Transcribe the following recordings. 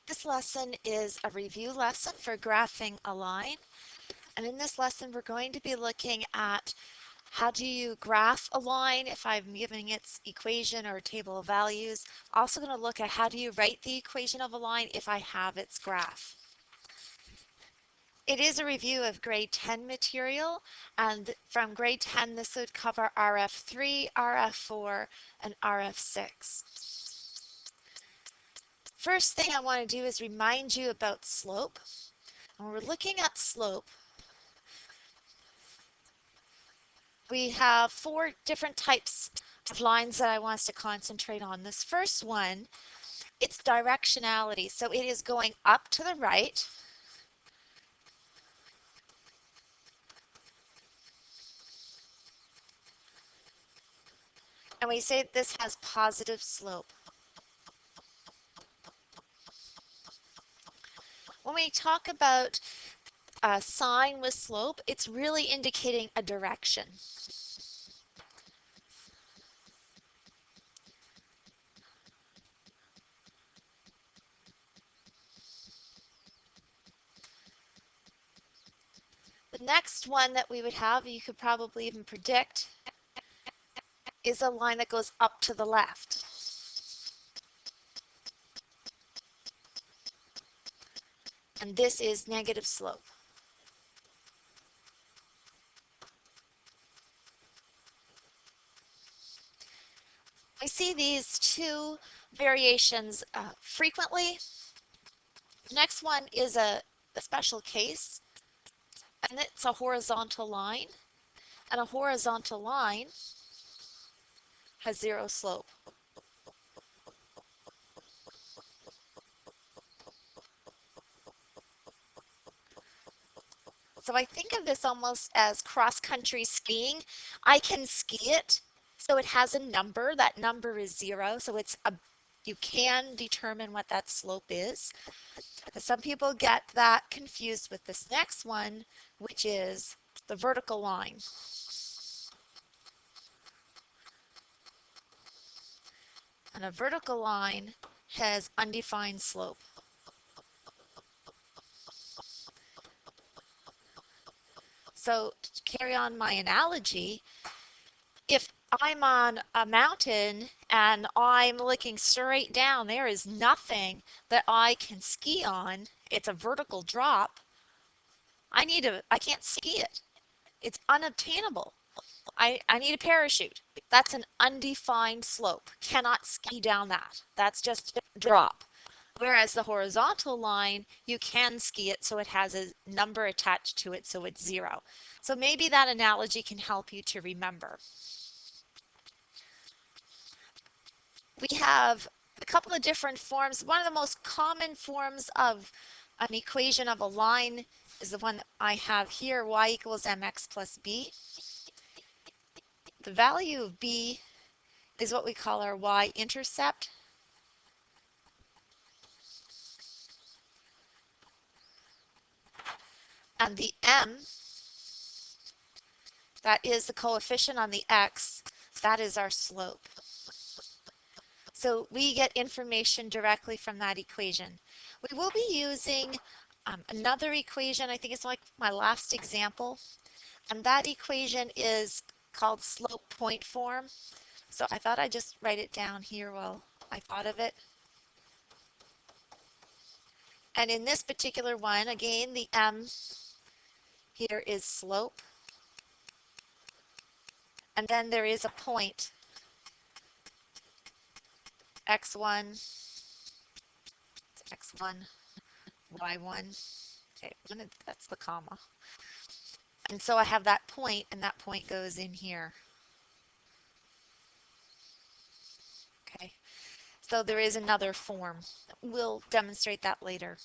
This lesson is a review lesson for graphing a line. And in this lesson, we're going to be looking at how do you graph a line if I'm giving its equation or table of values. Also going to look at how do you write the equation of a line if I have its graph. It is a review of grade 10 material, and from grade 10 this would cover RF3, RF4, and RF6. First thing I want to do is remind you about slope. When we're looking at slope, we have four different types of lines that I want us to concentrate on. This first one, it's directionality. So it is going up to the right. And we say this has positive slope. When we talk about a sign with slope, it's really indicating a direction. The next one that we would have, you could probably even predict, is a line that goes up to the left. And this is negative slope. I see these two variations frequently. The next one is a special case, and it's a horizontal line. And a horizontal line has zero slope. So I think of this almost as cross-country skiing. I can ski it, so it has a number. That number is zero, so you can determine what that slope is. Some people get that confused with this next one, which is the vertical line. And a vertical line has undefined slope. So to carry on my analogy, if I'm on a mountain and I'm looking straight down, there is nothing that I can ski on. It's a vertical drop. I can't ski it. It's unobtainable. I need a parachute. That's an undefined slope. Cannot ski down that. That's just a drop. Whereas the horizontal line, you can ski it, so it has a number attached to it, so it's zero. So maybe that analogy can help you to remember. We have a couple of different forms. One of the most common forms of an equation of a line is the one I have here, y equals mx plus b. The value of b is what we call our y-intercept. And the m, that is the coefficient on the x, that is our slope. So we get information directly from that equation. We will be using another equation. I think it's like my last example. And that equation is called slope point form. So I thought I'd just write it down here while I thought of it. And in this particular one, again, the m here is slope. And then there is a point, x1, x1, y1. Okay, that's the comma. And so I have that point, and that point goes in here. Okay, so there is another form. We'll demonstrate that later.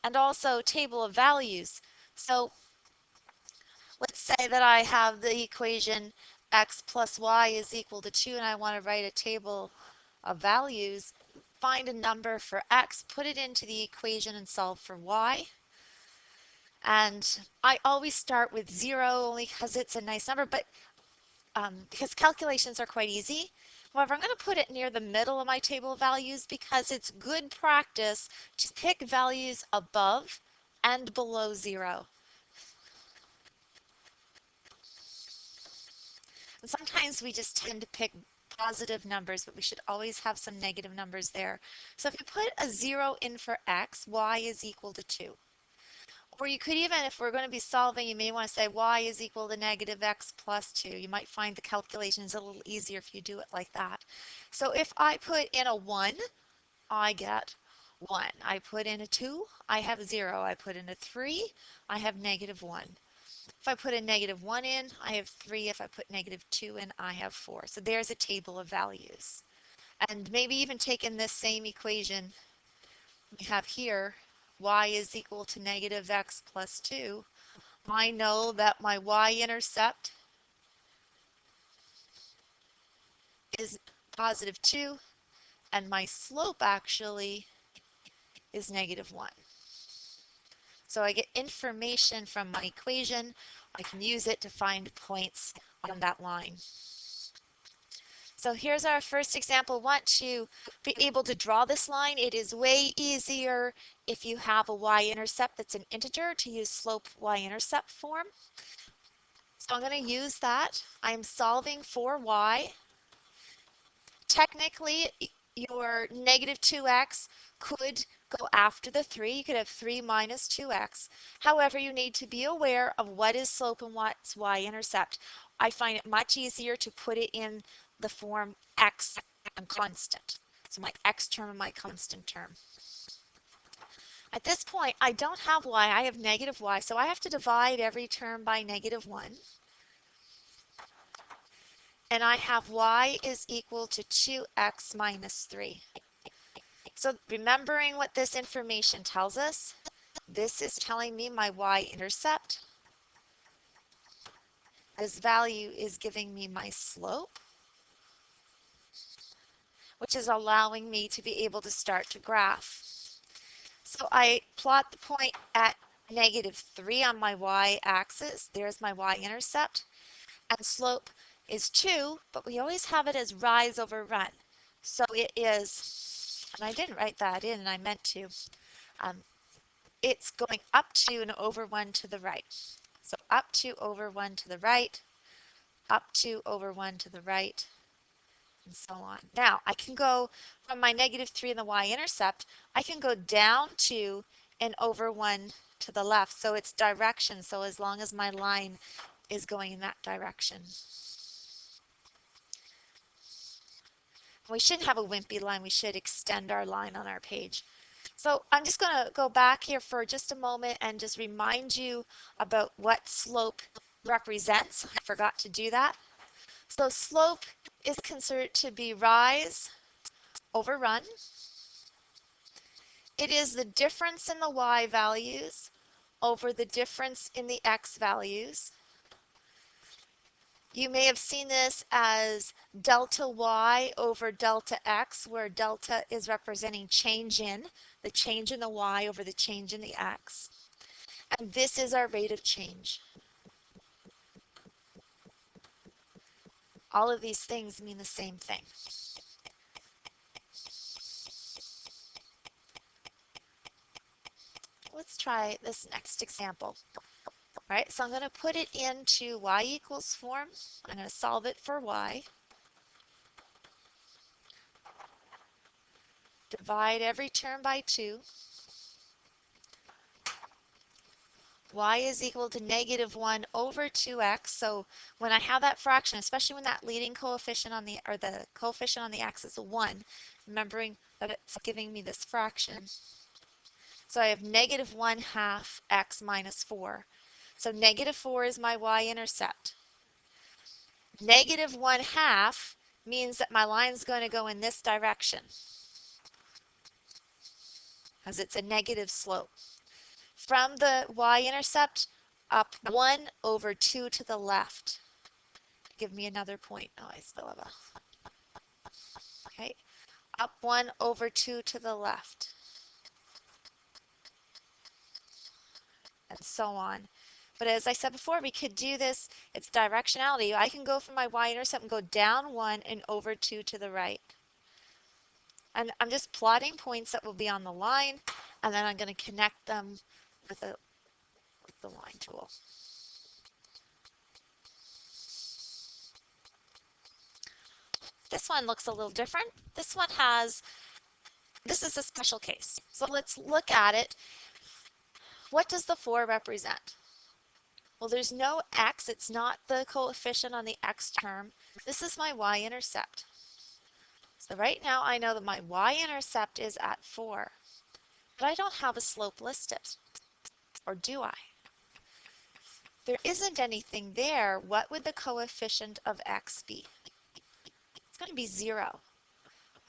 And also table of values. So let's say that I have the equation x plus y is equal to 2, and I want to write a table of values. Find a number for x, put it into the equation, and solve for y. And I always start with 0 only because it's a nice number, but because calculations are quite easy. However, I'm going to put it near the middle of my table of values because it's good practice to pick values above and below 0. And sometimes we just tend to pick positive numbers, but we should always have some negative numbers there. So if you put a 0 in for x, y is equal to 2. Or you could even, if we're going to be solving, you may want to say y is equal to negative x plus 2. You might find the calculations a little easier if you do it like that. So if I put in a 1, I get 1. I put in a 2, I have 0. I put in a 3, I have negative 1. If I put a negative 1 in, I have 3. If I put negative 2 in, I have 4. So there's a table of values. And maybe even taking this same equation we have here, y is equal to negative x plus 2. I know that my y-intercept is positive 2, and my slope actually is negative 1. So I get information from my equation. I can use it to find points on that line. So here's our first example. Want to be able to draw this line. It is way easier if you have a y-intercept that's an integer to use slope y-intercept form. So I'm going to use that. I'm solving for y. Technically, your negative 2x could go after the 3. You could have 3 minus 2x. However, you need to be aware of what is slope and what's y-intercept. I find it much easier to put it in the form x and constant. So my x term and my constant term. At this point, I don't have y, I have negative y, so I have to divide every term by negative 1. And I have y is equal to 2x minus 3. So remembering what this information tells us, this is telling me my y-intercept. This value is giving me my slope, which is allowing me to be able to start to graph. So I plot the point at negative 3 on my y-axis. There's my y-intercept. And slope is 2, but we always have it as rise over run. So it is, and I didn't write that in, and I meant to, it's going up 2 and over 1 to the right. So up 2 over 1 to the right, up 2 over 1 to the right, and so on. Now, I can go from my negative 3 in the y-intercept, I can go down 2 and over 1 to the left. So it's direction, so as long as my line is going in that direction. We shouldn't have a wimpy line, we should extend our line on our page. So I'm just going to go back here for just a moment and just remind you about what slope represents. I forgot to do that. So slope is considered to be rise over run. It is the difference in the y values over the difference in the x values. You may have seen this as delta y over delta x, where delta is representing change in, the change in the y over the change in the x. And this is our rate of change. All of these things mean the same thing. Let's try this next example. All right, so I'm going to put it into y equals form. I'm going to solve it for y. Divide every term by 2. Y is equal to negative 1 over 2x. So when I have that fraction, especially when that leading coefficient on the, or the coefficient on the x is a 1, remembering that it's giving me this fraction. So I have negative 1/2 x minus 4. So negative 4 is my y-intercept. Negative 1/2 means that my line's going to go in this direction, as it's a negative slope. From the y-intercept, up 1 over 2 to the left. Give me another point. Oh, I still have a... Okay. Up 1 over 2 to the left. And so on. But as I said before, we could do this It's directionality. I can go from my y-intercept and go down 1 and over 2 to the right. And I'm just plotting points that will be on the line, and then I'm going to connect them with the line tool. This one looks a little different. This one has, this is a special case. So let's look at it. What does the 4 represent? Well, there's no x. It's not the coefficient on the x term. This is my y-intercept. So right now I know that my y-intercept is at 4, but I don't have a slope listed. Or do I? There isn't anything there. What would the coefficient of x be? It's going to be 0.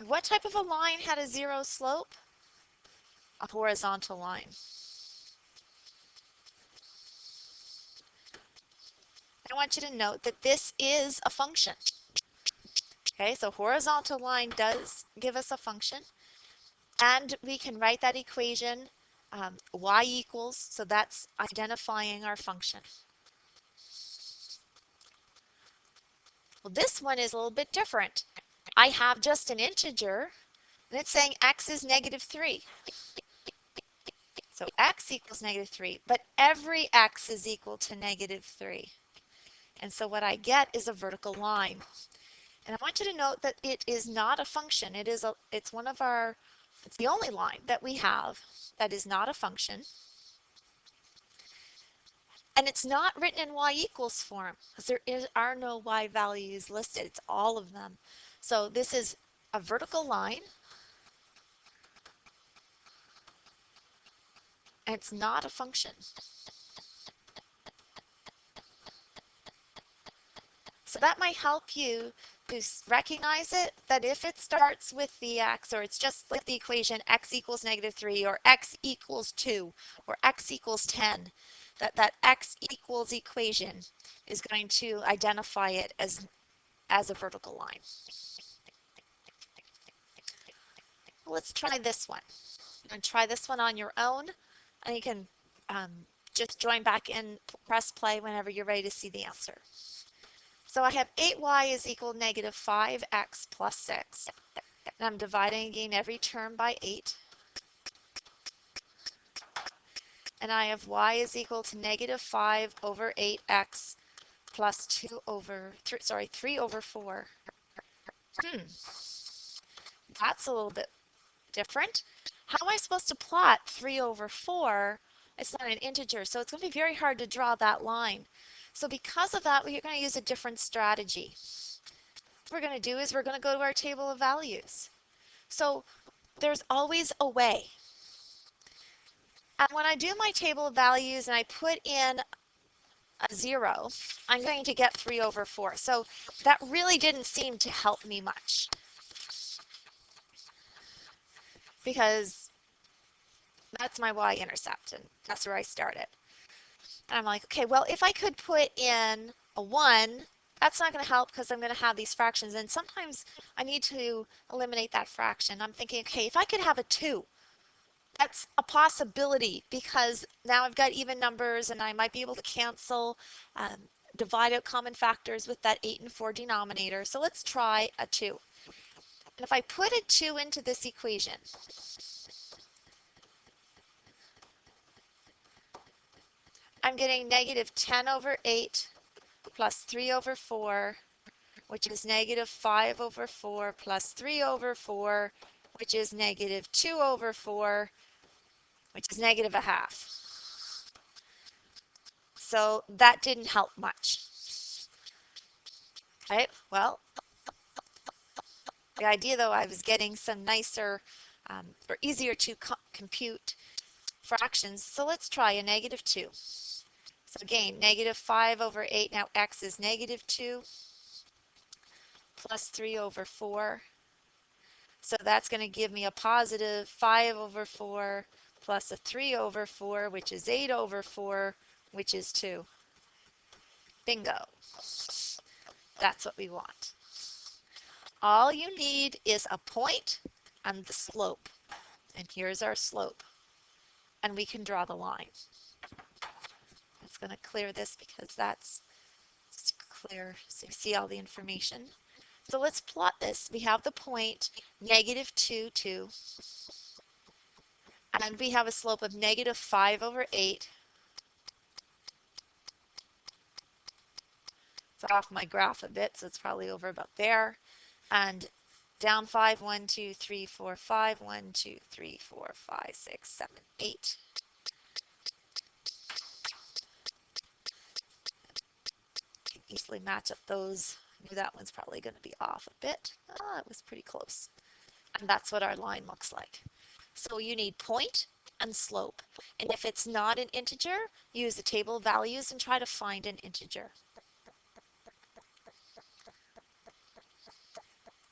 What type of a line had a 0 slope? A horizontal line. I want you to note that this is a function. Okay, so horizontal line does give us a function. And we can write that equation y equals, so that's identifying our function. Well, this one is a little bit different. I have just an integer, and it's saying x is -3. So x equals -3, but every x is equal to -3. And so what I get is a vertical line. And I want you to note that it is not a function. It's the only line that we have that is not a function. And it's not written in y equals form because there are no y values listed. It's all of them. So this is a vertical line. And it's not a function. So that might help you to recognize it, that if it starts with the x, or it's just like the equation x equals -3, or x equals 2, or x equals 10, that x equals equation is going to identify it as a vertical line. Let's try this one. And try this one on your own, and you can just join back in, press play whenever you're ready to see the answer. So I have 8y is equal to -5x plus 6. And I'm dividing again every term by 8. And I have y is equal to -5 over 8x plus 3 over 4. That's a little bit different. How am I supposed to plot 3 over 4? It's not an integer, so it's going to be very hard to draw that line. So because of that, we're going to use a different strategy. What we're going to do is we're going to go to our table of values. So there's always a way. And when I do my table of values and I put in a 0, I'm going to get 3 over 4. So that really didn't seem to help me much, because that's my y-intercept, and that's where I started. And I'm like, okay, well, if I could put in a 1, that's not going to help because I'm going to have these fractions. And sometimes I need to eliminate that fraction. I'm thinking, okay, if I could have a 2, that's a possibility because now I've got even numbers and I might be able to cancel, divide out common factors with that 8 and 4 denominator. So let's try a 2. And if I put a 2 into this equation, I'm getting -10 over 8 plus 3 over 4, which is -5 over 4 plus 3 over 4, which is -2 over 4, which is -1/2. So that didn't help much. Right? Well, the idea though, I was getting some nicer or easier to compute fractions. So let's try a -2. So again, -5 over 8. Now x is -2 plus 3 over 4. So that's going to give me a positive 5 over 4 plus a 3 over 4, which is 8 over 4, which is 2. Bingo. That's what we want. All you need is a point and the slope. And here's our slope. And we can draw the line. It's going to clear this because that's clear so you see all the information. So let's plot this. We have the point negative 2, 2, and we have a slope of negative 5 over 8. It's off my graph a bit, so it's probably over about there. And down 5, 1, 2, 3, 4, 5, 1, 2, 3, 4, 5, 6, 7, 8. Can easily match up those. I knew that one's probably going to be off a bit. Ah, it was pretty close. And that's what our line looks like. So you need point and slope. And if it's not an integer, use the table of values and try to find an integer.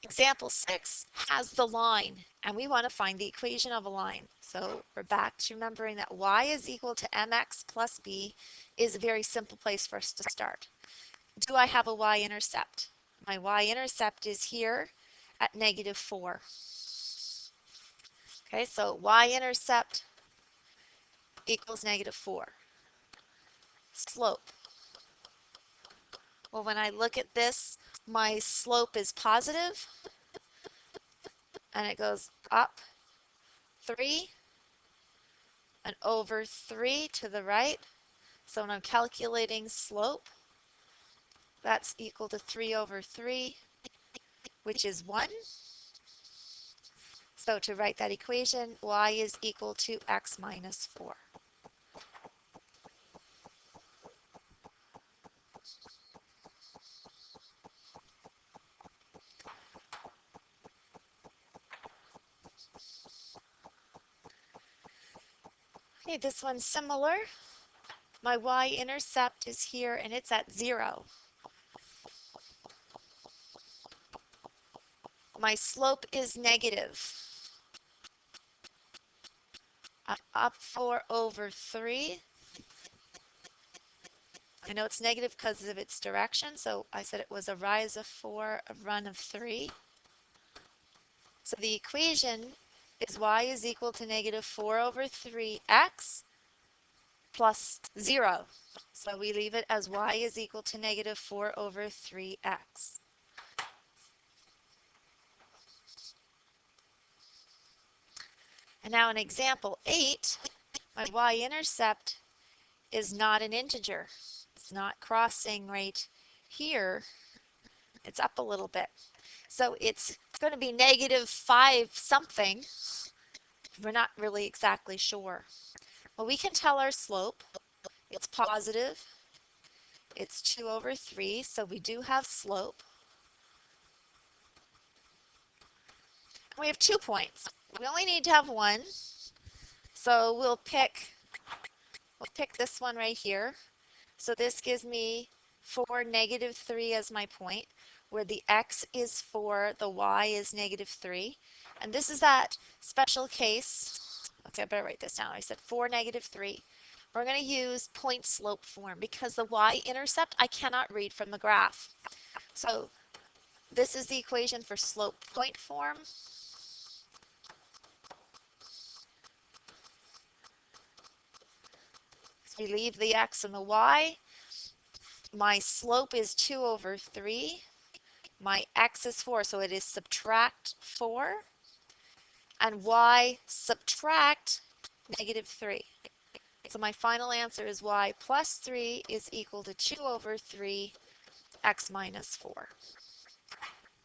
Example 6 has the line, and we want to find the equation of a line. So we're back to remembering that y is equal to mx plus b is a very simple place for us to start. Do I have a y-intercept? My y-intercept is here at negative 4. Okay, so y-intercept equals negative 4. Slope. Well, when I look at this, my slope is positive, and it goes up 3 and over 3 to the right. So when I'm calculating slope, that's equal to 3 over 3, which is 1. So to write that equation, y is equal to x minus 4. Okay, this one's similar. My y-intercept is here, and it's at 0. My slope is negative. Up 4 over 3. I know it's negative because of its direction, so I said it was a rise of 4, a run of 3. So the equation is y is equal to negative 4 over 3x plus 0. So we leave it as y is equal to negative 4 over 3x. And now in example 8, my y-intercept is not an integer. It's not crossing right here. It's up a little bit. So it's going to be negative 5 something. We're not really exactly sure. Well, we can tell our slope. It's positive. It's 2 over 3, so we do have slope. We have 2 points. We only need to have one. So we'll pick this one right here. So this gives me 4, negative 3 as my point, where the x is 4, the y is negative 3. And this is that special case. Okay, I better write this down. I said 4, negative 3. We're going to use point slope form because the y-intercept I cannot read from the graph. So this is the equation for slope point form. So we leave the x and the y. My slope is 2 over 3. My x is 4, so it is subtract 4. And y subtract negative 3. So my final answer is y plus 3 is equal to 2 over 3 x minus 4.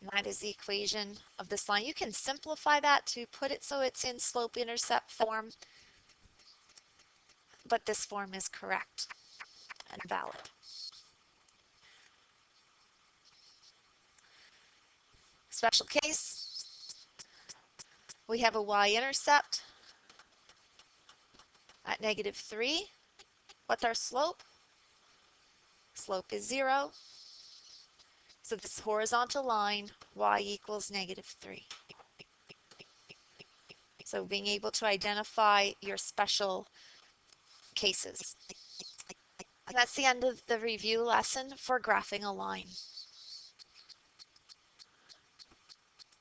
And that is the equation of this line. You can simplify that to put it so it's in slope-intercept form, but this form is correct and valid. Special case, we have a y-intercept at negative 3. What's our slope? Slope is 0. So this horizontal line, y equals negative 3. So being able to identify your special cases. And that's the end of the review lesson for graphing a line.